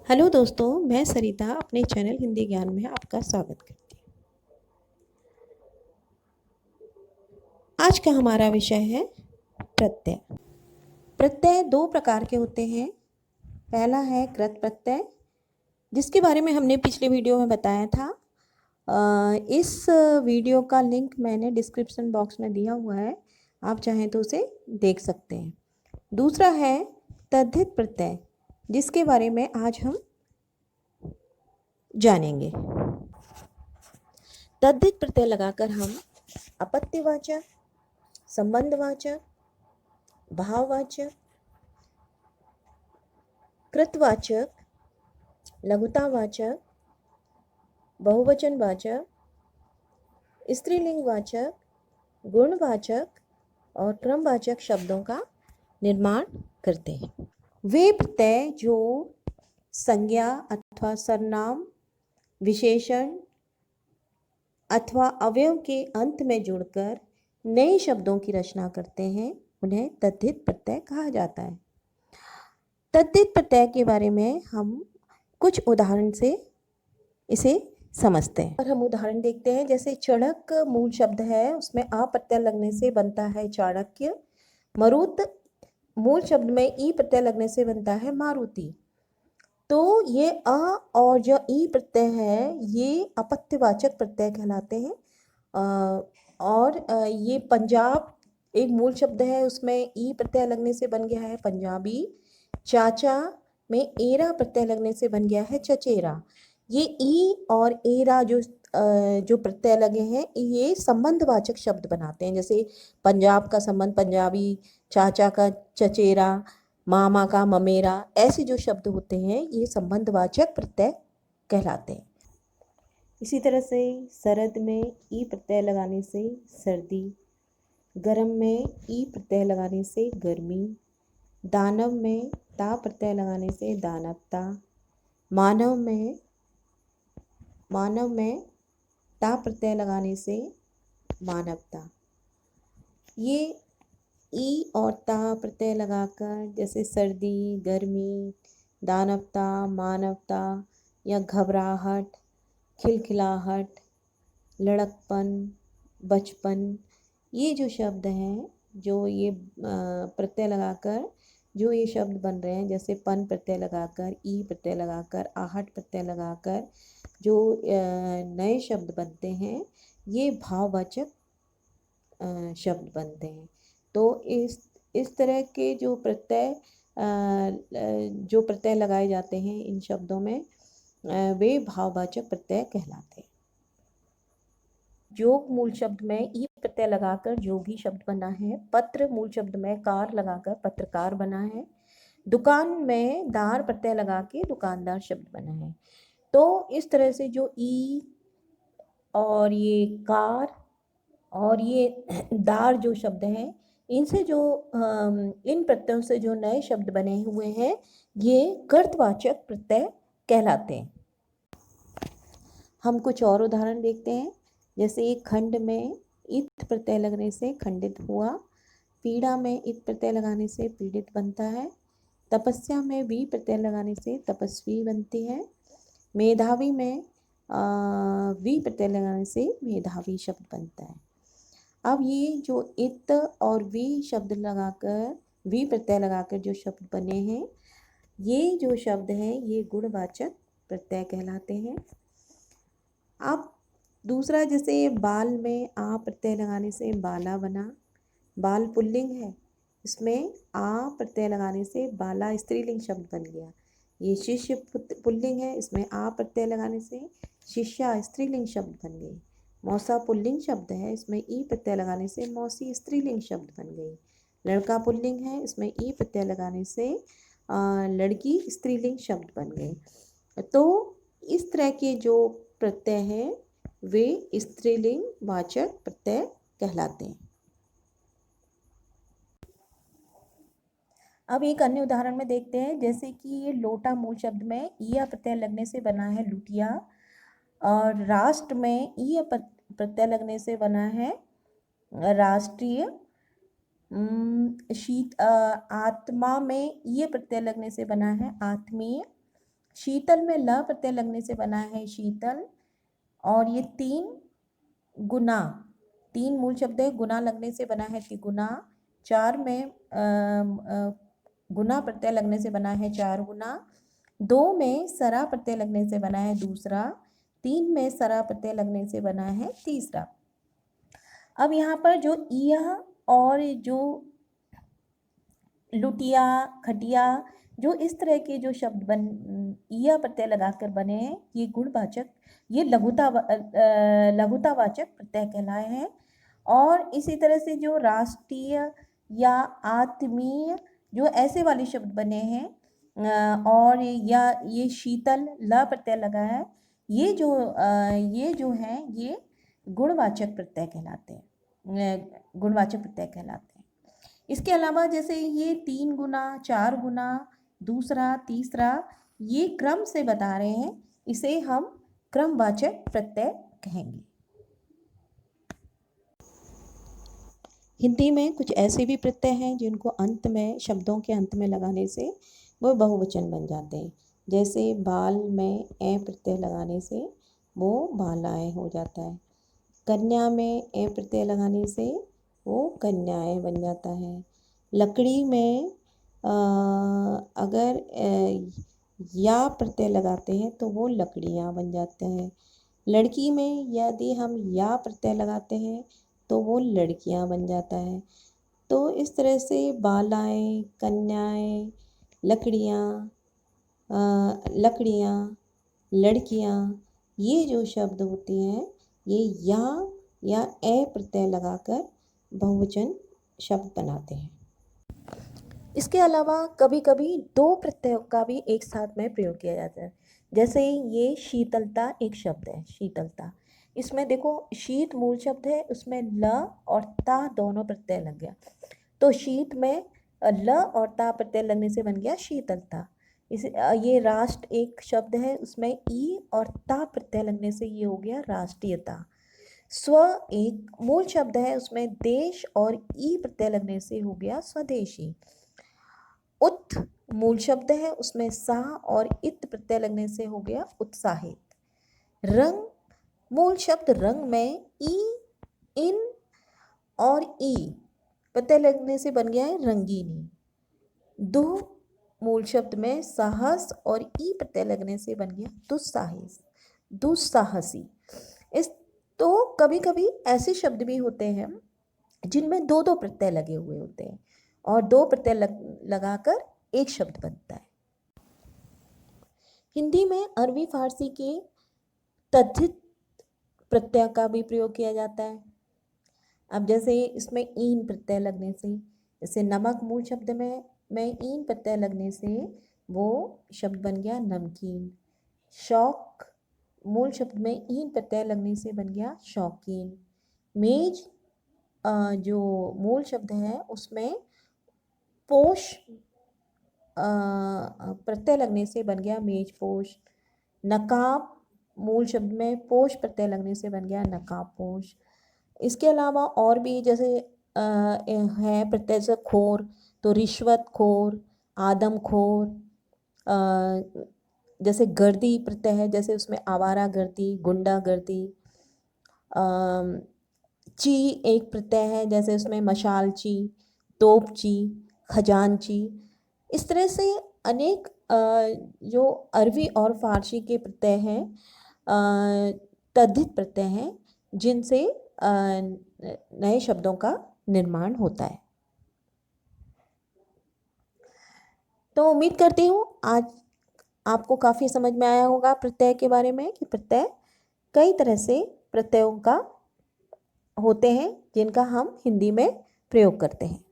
Hello दोस्तों, मैं सरिता अपने चैनल हिंदी ज्ञान में आपका स्वागत करती हूँ। आज का हमारा विषय है प्रत्यय। प्रत्यय दो प्रकार के होते हैं। पहला है कृत प्रत्यय, जिसके बारे में हमने पिछले वीडियो में बताया था। इस वीडियो का लिंक मैंने डिस्क्रिप्शन बॉक्स में दिया हुआ है, आप चाहें तो उसे देख सकते हैं। दूसरा है तद्धित प्रत्यय, जिसके बारे में आज हम जानेंगे। तद्धित प्रत्यय लगाकर हम अपत्यवाचक, संबंधवाचक, भाववाचक, कृतवाचक, लघुतावाचक, बहुवचनवाचक, स्त्रीलिंगवाचक, गुणवाचक और क्रमवाचक शब्दों का निर्माण करते हैं। वे प्रत्यय जो संज्ञा अथवा सर्वनाम, विशेषण अथवा अवयव के अंत में जुड़कर नए शब्दों की रचना करते हैं, उन्हें तद्धित प्रत्यय कहा जाता है। तद्धित प्रत्यय के बारे में हम कुछ उदाहरण से इसे समझते हैं। और हम उदाहरण देखते हैं, जैसे चढ़क मूल शब्द है, उसमें आ प्रत्यय लगने से बनता है चाणक्य। मरुत मूल शब्द में ई प्रत्यय लगने से बनता है मारुति। तो ये अ और जो ई प्रत्यय है ये अपत्यवाचक प्रत्यय कहलाते हैं। और ये पंजाब एक मूल शब्द है, उसमें ई प्रत्यय लगने से बन गया है पंजाबी। चाचा में एरा प्रत्यय लगने से बन गया है चचेरा। ये ई और एरा जो प्रत्यय लगे हैं ये संबंधवाचक शब्द बनाते हैं। जैसे पंजाब का संबंध पंजाबी, चाचा का चचेरा, मामा का ममेरा, ऐसे जो शब्द होते हैं ये संबंधवाचक प्रत्यय कहलाते हैं। इसी तरह से सरद में ई प्रत्यय लगाने से सर्दी, गर्म में ई प्रत्यय लगाने से गर्मी, दानव में ता प्रत्यय लगाने से दानवता, मानव में ता प्रत्यय लगाने से मानवता। ये ई और ता प्रत्यय लगाकर जैसे सर्दी, गर्मी, दानवता, मानवता या घबराहट, खिलखिलाहट, लड़कपन, बचपन, ये जो शब्द हैं जो ये प्रत्यय लगाकर जो ये शब्द बन रहे हैं, जैसे पन प्रत्यय लगाकर, ई प्रत्यय लगाकर, आहट प्रत्यय लगाकर जो नए शब्द बनते हैं ये भाववाचक शब्द बनते हैं। तो इस तरह के जो प्रत्यय लगाए जाते हैं इन शब्दों में वे भाववाचक प्रत्यय कहलाते हैं। जोग मूल शब्द में ई प्रत्यय लगाकर जोगी शब्द बना है। पत्र मूल शब्द में कार लगाकर पत्रकार बना है। दुकान में दार प्रत्यय लगा के दुकानदार शब्द बना है। तो इस तरह से जो ई और ये कार और ये दार जो शब्द हैं, इनसे जो इन प्रत्ययों से जो नए शब्द बने हुए हैं ये कर्तवाचक प्रत्यय कहलाते हैं। हम कुछ और उदाहरण देखते हैं, जैसे खंड में इत प्रत्यय लगने से खंडित हुआ, पीड़ा में इत प्रत्यय लगाने से पीड़ित बनता है, तपस्या में वी प्रत्यय लगाने से तपस्वी बनती है, मेधावी में वी प्रत्यय लगाने से मेधावी शब्द बनता है। अब ये जो इत और वी शब्द लगाकर वी प्रत्यय लगाकर जो शब्द बने हैं ये जो शब्द हैं ये गुणवाचक प्रत्यय कहलाते हैं। अब दूसरा, जैसे बाल में आ प्रत्यय लगाने से बाला बना, बाल पुल्लिंग है, इसमें आ प्रत्यय लगाने से बाला स्त्रीलिंग शब्द बन गया। ये शिष्य पुल्लिंग है, इसमें आ प्रत्यय लगाने से शिष्या स्त्रीलिंग शब्द बन गई। मौसा पुल्लिंग शब्द है, इसमें ई प्रत्यय लगाने से मौसी स्त्रीलिंग शब्द बन गई। लड़का पुल्लिंग है, इसमें ई प्रत्यय लगाने से लड़की स्त्रीलिंग शब्द बन गई। तो इस तरह के जो प्रत्यय हैं वे स्त्रीलिंग वाचक प्रत्यय कहलाते हैं। अब एक अन्य उदाहरण में देखते हैं, जैसे कि ये लोटा मूल शब्द में ईया प्रत्यय लगने से बना है लुटिया, और राष्ट्र में ईय प्रत्यय लगने से बना है राष्ट्रीय। आत्मा में ईय प्रत्यय लगने से बना है आत्मीय। शीतल में ल प्रत्यय लगने से बना है शीतल, और ये गुना, तीन मूल शब्द है, गुना लगने से बना है तिगुना। चार में गुना प्रत्यय लगने से बना है चार गुना। दो में सरा प्रत्यय लगने से बना है दूसरा। तीन में सरा प्रत्यय लगने से बना है तीसरा। अब यहाँ पर जो इया और जो लुटिया, खटिया, जो इस तरह के जो शब्द इया प्रत्यय लगाकर बने हैं, ये गुणवाचक, ये लघुतावाचक प्रत्यय कहलाए हैं। और इसी तरह से जो राष्ट्रीय या आत्मीय, जो ऐसे वाले शब्द बने हैं, और या ये शीतल ल प्रत्यय लगा है, ये जो हैं ये गुणवाचक प्रत्यय कहलाते हैं, गुणवाचक प्रत्यय कहलाते हैं। इसके अलावा जैसे ये तीन गुना, चार गुना, दूसरा, तीसरा, ये क्रम से बता रहे हैं, इसे हम क्रमवाचक प्रत्यय कहेंगे। हिंदी में कुछ ऐसे भी प्रत्यय हैं जिनको अंत में, शब्दों के अंत में लगाने से वो बहुवचन बन जाते हैं। जैसे बाल में ए प्रत्यय लगाने से वो बालाएं हो जाता है। कन्या में ए प्रत्यय लगाने से वो कन्याएं बन जाता है। लकड़ी में अगर या प्रत्यय लगाते हैं तो वो लकड़ियाँ बन जाते हैं। लड़की में यदि हम या प्रत्यय लगाते हैं तो वो लड़कियां बन जाता है। तो इस तरह से बालाएं, कन्याएं, लकड़ियाँ, लड़कियाँ, ये जो शब्द होते हैं ये या ए प्रत्यय लगाकर बहुवचन शब्द बनाते हैं। इसके अलावा कभी कभी दो प्रत्ययों का भी एक साथ में प्रयोग किया जाता है। जैसे ये शीतलता एक शब्द है, शीतलता, इसमें देखो शीत मूल शब्द है, उसमें ल और ता दोनों प्रत्यय लग गया, तो शीत में ल और ता प्रत्यय लगने से बन गया शीतलता। ये राष्ट्र एक शब्द है, उसमें ई और ता प्रत्यय लगने से ये हो गया राष्ट्रीयता। स्व एक मूल शब्द है, उसमें देश और ई प्रत्यय लगने से हो गया स्वदेशी। उत मूल शब्द है, उसमें सा और इत प्रत्यय लगने से हो गया उत्साहित। रंग मूल शब्द, रंग में ई, इन और ई प्रत्यय लगने से बन गया है रंगीनी। दुह मूल शब्द में साहस और ई प्रत्यय लगने से बन गया दुस्साहसी। तो कभी कभी ऐसे शब्द भी होते हैं जिनमें दो दो प्रत्यय लगे हुए होते हैं, और दो प्रत्यय लगाकर एक शब्द बनता है। हिंदी में अरबी फारसी के तद्धित प्रत्यय का भी प्रयोग किया जाता है। अब जैसे इसमें ईन प्रत्यय लगने से, जैसे नमक मूल शब्द में ईन प्रत्यय लगने से वो शब्द बन गया नमकीन। शौक मूल शब्द में ईन प्रत्यय लगने से बन गया शौकीन। मेज जो मूल शब्द है उसमें पोष प्रत्यय लगने से बन गया मेजपोश। नकाब मूल शब्द में पोष प्रत्यय लगने से बन गया नकाबपोश। इसके अलावा और भी जैसे है प्रत्यय से खोर, तो रिश्वतखोर, आदमखोर। जैसे गर्दी प्रत्यय है, जैसे उसमें आवारा गर्दी, गुंडा गर्दी। ची एक प्रत्यय है, जैसे उसमें मशालची, तोपची, खजानची। इस तरह से अनेक जो अरबी और फारसी के प्रत्यय हैं, तद्धित प्रत्यय हैं, जिनसे नए शब्दों का निर्माण होता है। तो उम्मीद करती हूँ आज आपको काफ़ी समझ में आया होगा प्रत्यय के बारे में, कि प्रत्यय कई तरह से प्रत्ययों का होते हैं जिनका हम हिंदी में प्रयोग करते हैं।